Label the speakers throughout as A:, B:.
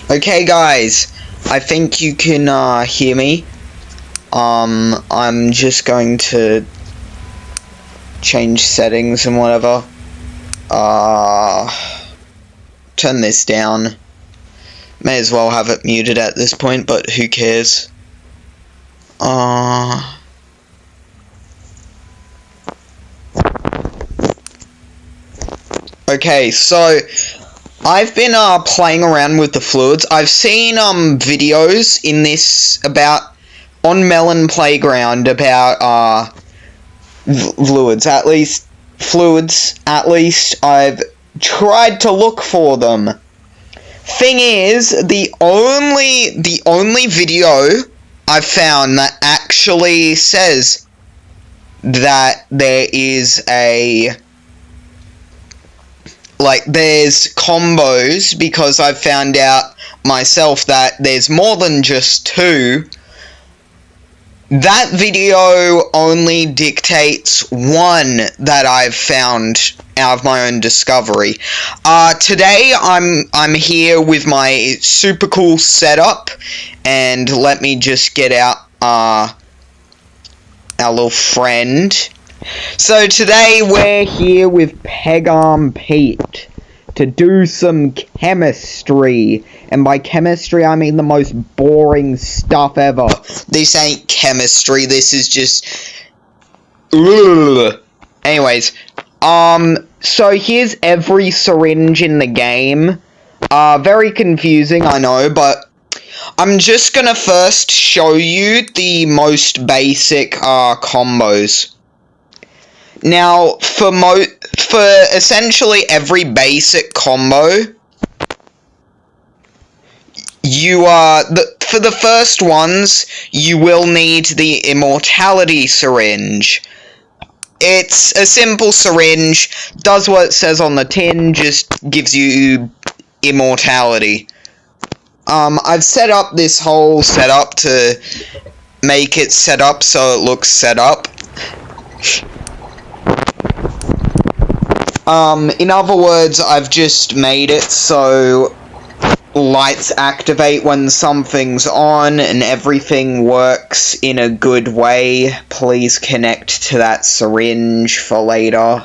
A: Okay guys, I think you can hear me. I'm just going to change settings and whatever. Turn this down. May as well have it muted at this point, but who cares? Okay, so I've been playing around with the fluids. I've seen videos in this on Melon Playground about fluids. At least I've tried to look for them. Thing is, the only video I've found that actually says that there is there's combos, because I've found out myself that there's more than just two. That video only dictates one that I've found out of my own discovery. Today I'm here with my super cool setup, and let me just get out our little friend. So today we're here with Pegarm Pete to do some chemistry, and by chemistry I mean the most boring stuff ever. This ain't chemistry, this is just... Ugh. Anyways, so here's every syringe in the game. Very confusing, I know, but I'm just gonna first show you the most basic combos. Now, for essentially every basic combo, for the first ones, you will need the immortality syringe. It's a simple syringe, does what it says on the tin, just gives you immortality. I've set up this whole setup to make it set up so it looks set up. In other words, I've just made it so lights activate when something's on and everything works in a good way. Please connect to that syringe for later.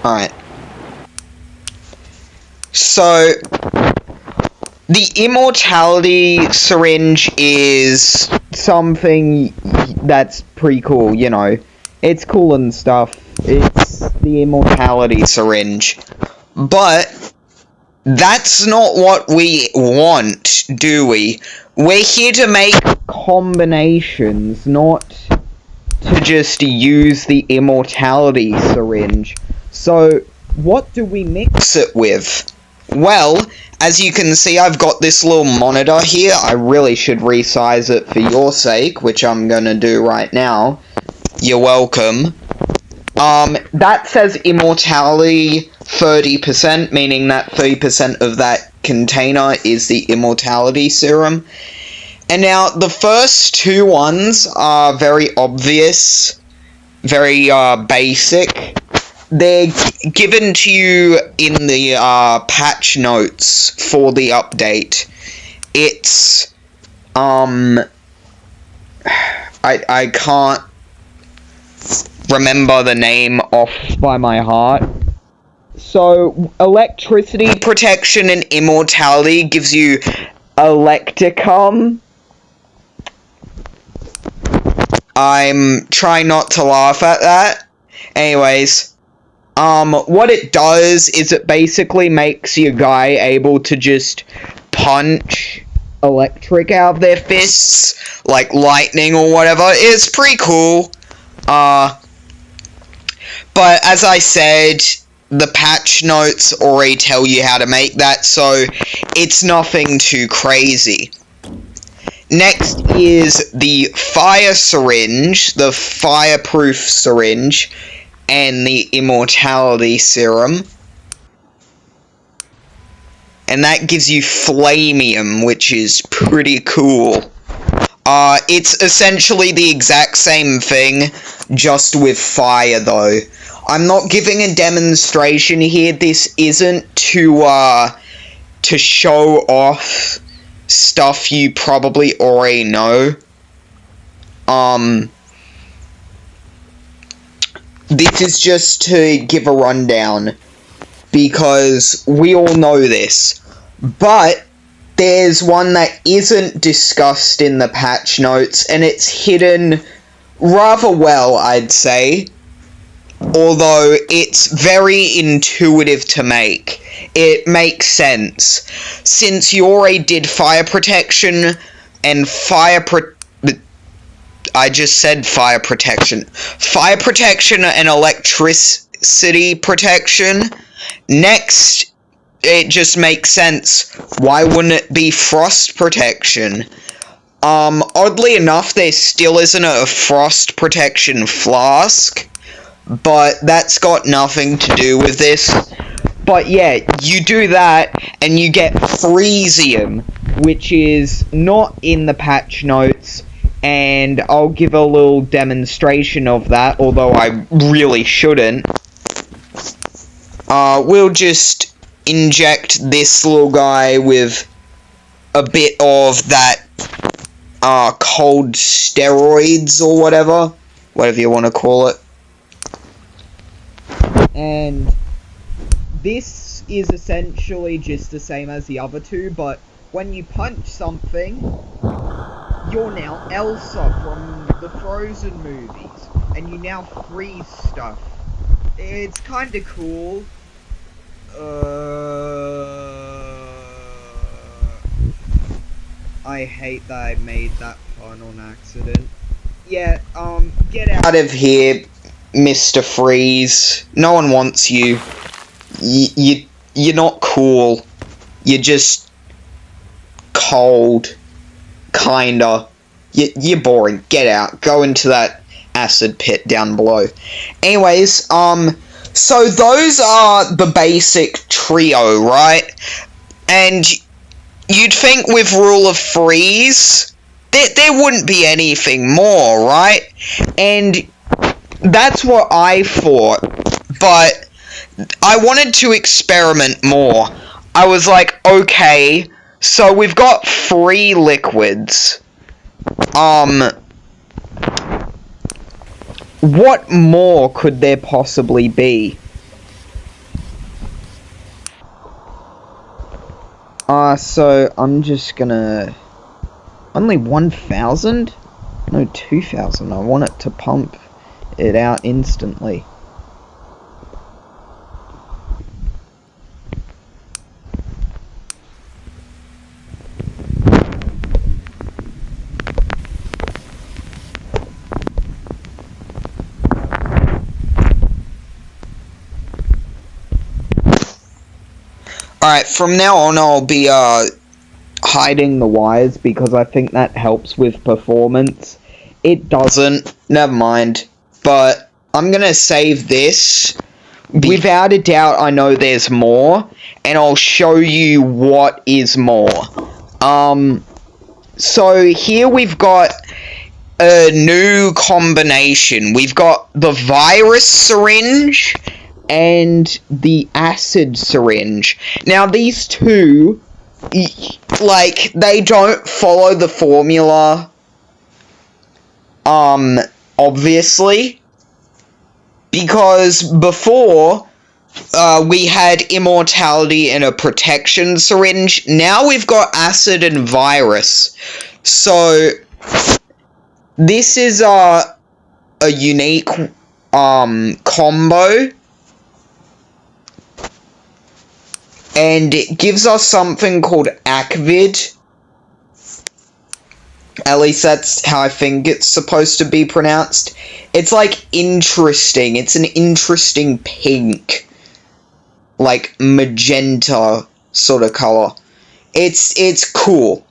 A: Alright. So, the immortality syringe is something that's pretty cool, you know. It's cool and stuff. It's the immortality syringe. But that's not what we want, do we? We're here to make combinations, not to just use the immortality syringe. So, what do we mix it with? Well, as you can see, I've got this little monitor here. I really should resize it for your sake, which I'm gonna do right now. You're welcome. That says immortality 30%, meaning that 30% of that container is the immortality serum. And now, the first two ones are very obvious, very basic. They're given to you in the patch notes for the update. It's, I can't remember the name off by my heart. So, electricity protection and immortality gives you electicum. I'm trying not to laugh at that. Anyways, what it does is it basically makes your guy able to just punch electric out of their fists, like lightning or whatever. It's pretty cool. But as I said, the patch notes already tell you how to make that, so it's nothing too crazy. Next is the fire syringe, the fireproof syringe, and the immortality serum. And that gives you flamium, which is pretty cool. It's essentially the exact same thing, just with fire though. I'm not giving a demonstration here. This isn't to show off stuff you probably already know. This is just to give a rundown, because we all know this. But there's one that isn't discussed in the patch notes, and it's hidden rather well, I'd say. Although it's very intuitive to make. It makes sense. Since you already did fire protection and I just said fire protection. Fire protection and electricity protection. Next, it just makes sense. Why wouldn't it be frost protection? Oddly enough, there still isn't a frost protection flask, but that's got nothing to do with this. But yeah, you do that, and you get Freezium, which is not in the patch notes, and I'll give a little demonstration of that, although I really shouldn't. We'll just inject this little guy with a bit of that, cold steroids or whatever you want to call it. And this is essentially just the same as the other two, but when you punch something, you're now Elsa from the Frozen movies, and you now freeze stuff. It's kinda cool. I hate that I made that pun on accident. Yeah, get out of here, Mr. Freeze. No one wants you. You're not cool. You're just cold. Kinda. You're boring. Get out. Go into that acid pit down below. Anyways, so those are the basic trio, right? And you'd think with Rule of Freeze, there wouldn't be anything more, right? And that's what I thought, but I wanted to experiment more. I was like, okay, so we've got 3 liquids. What more could there possibly be? So I'm just gonna... Only 1,000? No, 2,000. I want it to pump it out instantly. Alright, from now on I'll be hiding the wires because I think that helps with performance. It doesn't, never mind. But I'm gonna save this. Without a doubt I know there's more, and I'll show you what is more. So here we've got a new combination. We've got the virus syringe and the acid syringe. Now these two, like, they don't follow the formula, obviously, because before, we had immortality and a protection syringe. Now we've got acid and virus. So this is a unique combo, and it gives us something called Acvid. At least that's how I think it's supposed to be pronounced. It's like interesting. It's an interesting pink, like magenta sort of color. It's cool.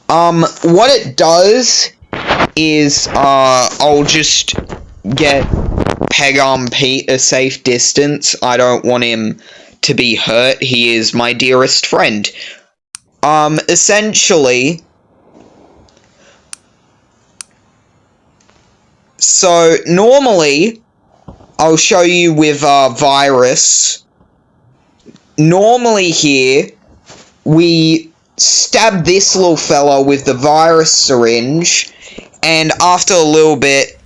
A: What it does is, I'll just get Peg Pete a safe distance. I don't want him to be hurt. He is my dearest friend. Essentially, So, normally, I'll show you with virus. Normally here, we stab this little fella with the virus syringe, and after a little bit,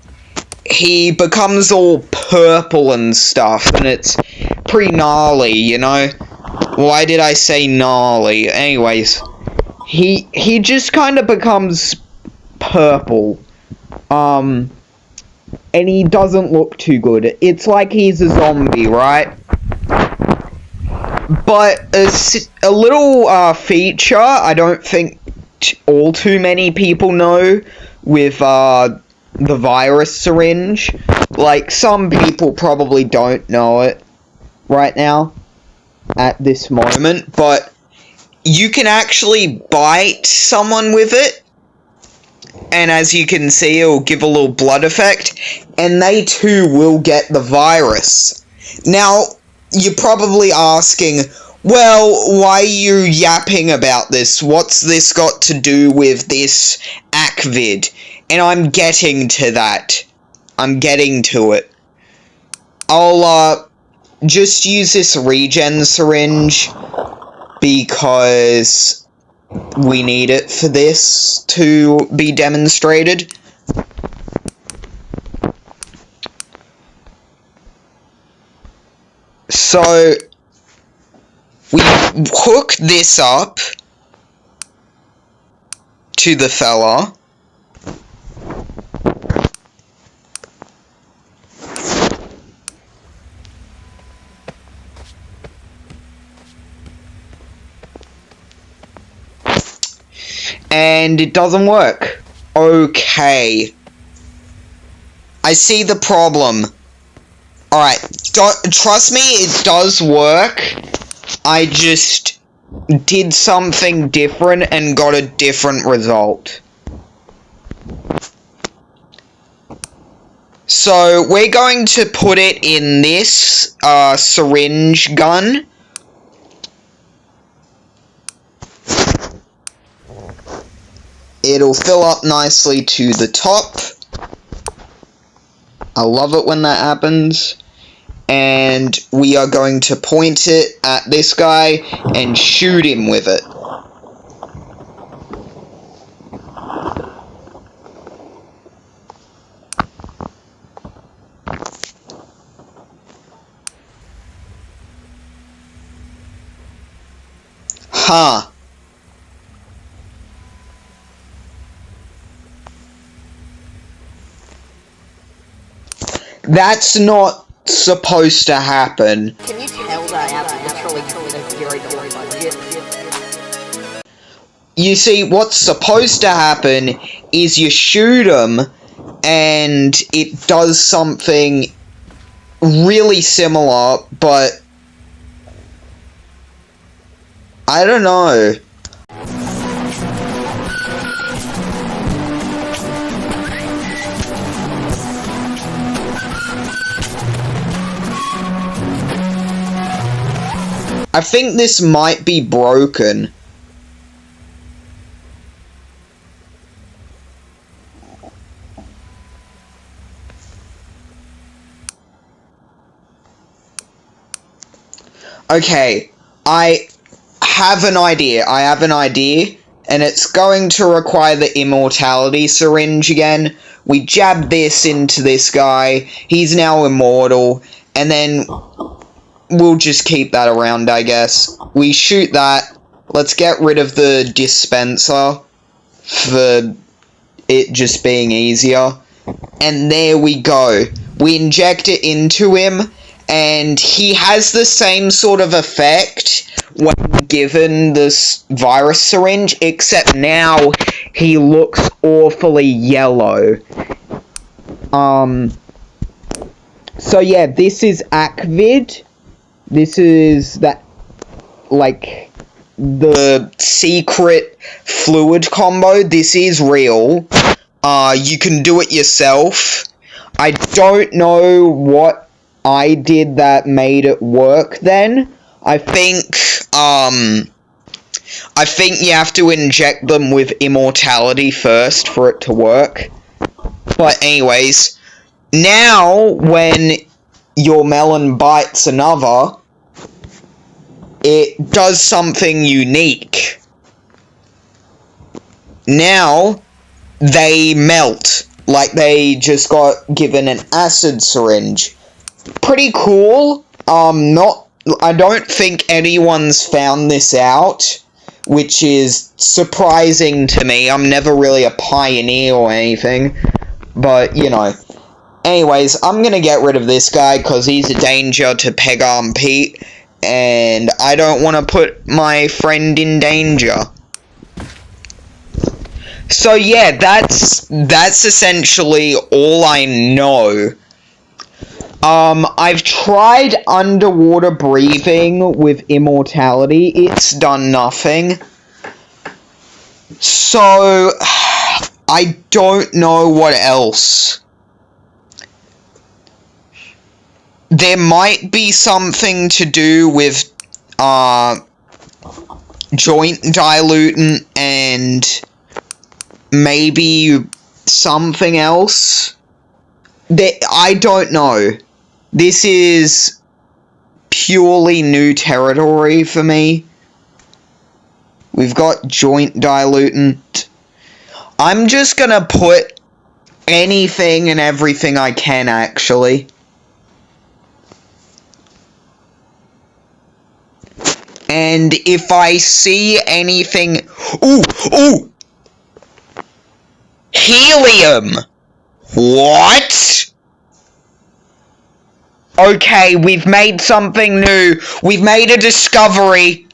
A: he becomes all purple and stuff, and it's pretty gnarly, you know? Why did I say gnarly? Anyways, he just kind of becomes purple. And he doesn't look too good. It's like he's a zombie, right? But a little feature I don't think all too many people know with the virus syringe. Like, some people probably don't know it right now at this moment, but you can actually bite someone with it, and as you can see, it'll give a little blood effect, and they too will get the virus. Now, you're probably asking, well, why are you yapping about this? What's this got to do with this Acvid? And I'm getting to that. I'm getting to it. I'll, just use this regen syringe because we need it for this to be demonstrated. So, we hook this up to the fella. And it doesn't work. Okay. I see the problem. Alright, trust me, it does work. I just did something different and got a different result. So, we're going to put it in this syringe gun. It'll fill up nicely to the top. I love it when that happens. And we are going to point it at this guy and shoot him with it. Huh. That's not supposed to happen.
B: Can you tell that I have literally $0 budget?
A: You see, what's supposed to happen is you shoot him, and it does something really similar, but I don't know. I think this might be broken. Okay, I have an idea. And it's going to require the immortality syringe again. We jab this into this guy. He's now immortal. And then we'll just keep that around, I guess. We shoot that. Let's get rid of the dispenser for it just being easier. And there we go. We inject it into him, and he has the same sort of effect when given this virus syringe, except now he looks awfully yellow. So yeah, this is Acvid. This is that, like, the secret fluid combo. This is real. You can do it yourself. I don't know what I did that made it work then. I think you have to inject them with immortality first for it to work. But anyways, Now, when your melon bites another, it does something unique. Now, they melt, like they just got given an acid syringe. Pretty cool. I don't think anyone's found this out, which is surprising to me. I'm never really a pioneer or anything, but, you know. Anyways, I'm gonna get rid of this guy, because he's a danger to Pegarm Pete, and I don't want to put my friend in danger. So yeah, that's essentially all I know. I've tried underwater breathing with immortality. It's done nothing. So, I don't know what else. There might be something to do with, joint dilutant and maybe something else. I don't know. This is purely new territory for me. We've got joint dilutant. I'm just gonna put anything and everything I can, actually. And if I see anything... Ooh! Helium! What? Okay, we've made something new. We've made a discovery.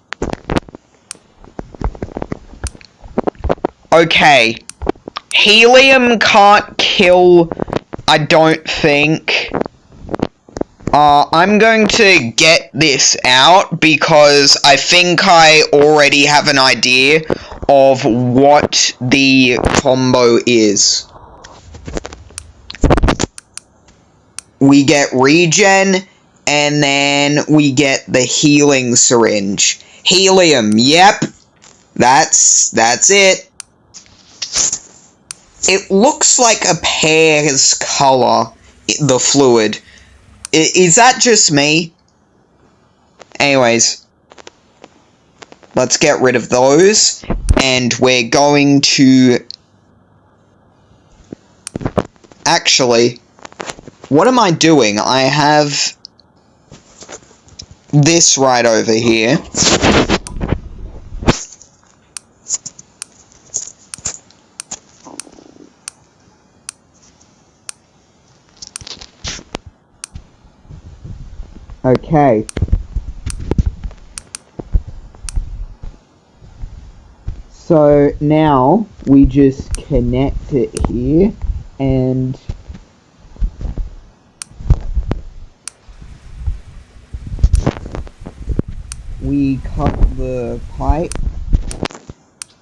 A: Okay. Helium can't kill, I don't think. I'm going to get this out because I think I already have an idea of what the combo is. We get regen, and then we get the healing syringe. Helium, yep. That's it. It looks like a pear's color, the fluid. Is that just me? Anyways. Let's get rid of those. And we're going to... Actually, what am I doing? I have this right over here. Okay. So now we just connect it here and we cut the pipe.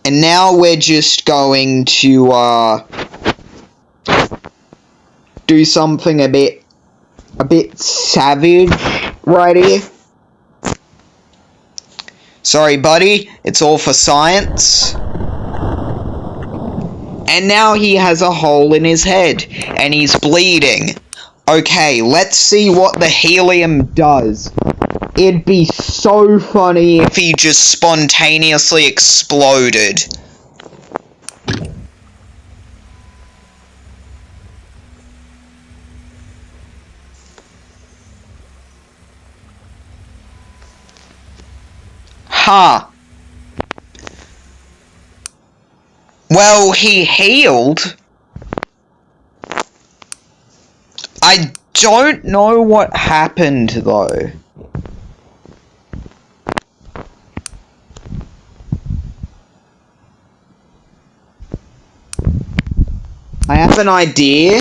A: And now we're just going to do something a bit savage right here. Sorry, buddy. It's all for science. And now he has a hole in his head, and he's bleeding. Okay, let's see what the helium does. It'd be so funny if he just spontaneously exploded. Huh. Well, he healed. I don't know what happened, though. I have an idea.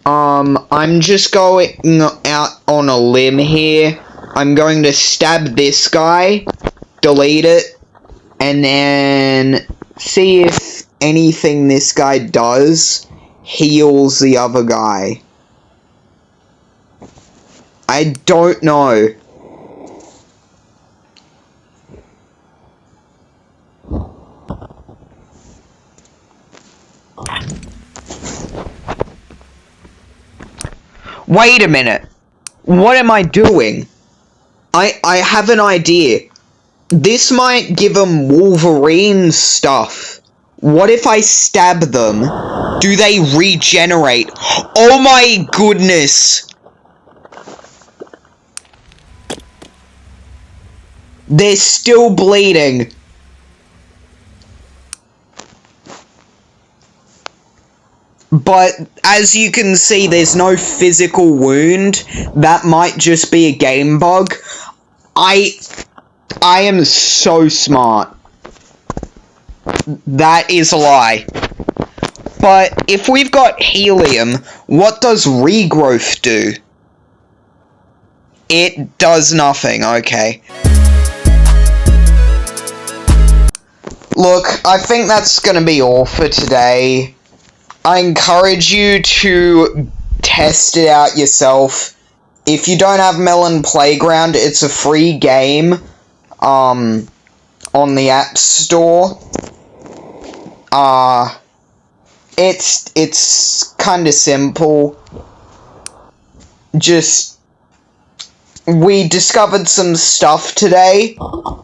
A: I'm just going out on a limb here. I'm going to stab this guy, delete it, and then see if anything this guy does heals the other guy. I don't know. Wait a minute. What am I doing? I have an idea. This might give them Wolverine stuff. What if I stab them? Do they regenerate? Oh my goodness! They're still bleeding. But as you can see, there's no physical wound. That might just be a game bug. I am so smart. That is a lie. But if we've got Healium, what does regrowth do? It does nothing, okay. Look, I think that's gonna be all for today. I encourage you to test it out yourself. If you don't have Melon Playground, it's a free game on the App Store. It's kind of simple. Just, we discovered some stuff today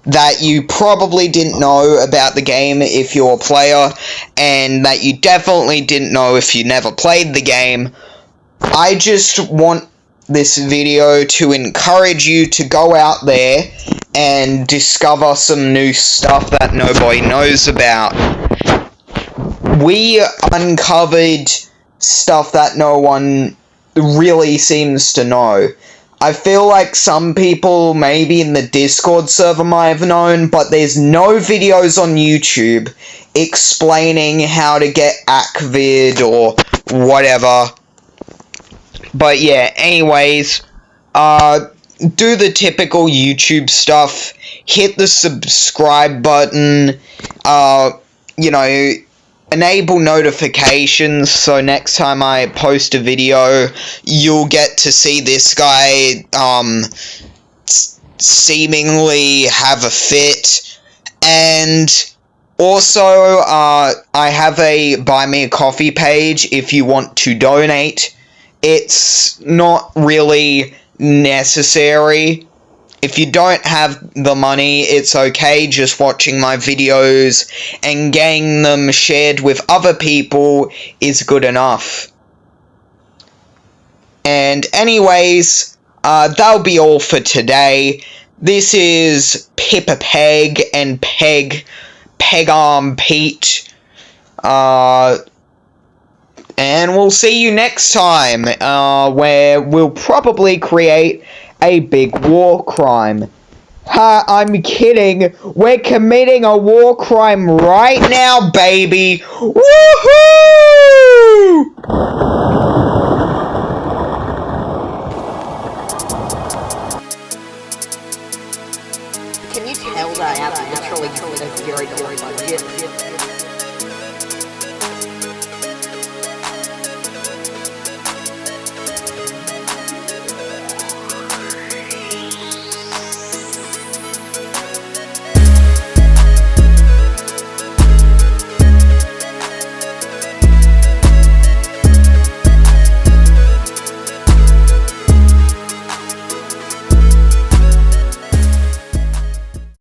A: that you probably didn't know about the game if you're a player, and that you definitely didn't know if you never played the game. I just want this video to encourage you to go out there and discover some new stuff that nobody knows about. We uncovered stuff that no one really seems to know. I feel like some people maybe in the Discord server might have known, but there's no videos on YouTube explaining how to get Acvid or whatever. But yeah, anyways, do the typical YouTube stuff, hit the subscribe button, you know, enable notifications so next time I post a video, you'll get to see this guy, seemingly have a fit. And also, I have a Buy Me a Coffee page if you want to donate. It's not really necessary. If you don't have the money, it's okay just watching my videos and getting them shared with other people is good enough. And anyways, that'll be all for today. This is Pippa Peg and Pegarm Pete. And we'll see you next time, where we'll probably create a big war crime. Ha, I'm kidding. We're committing a war crime right now, baby. Woohoo!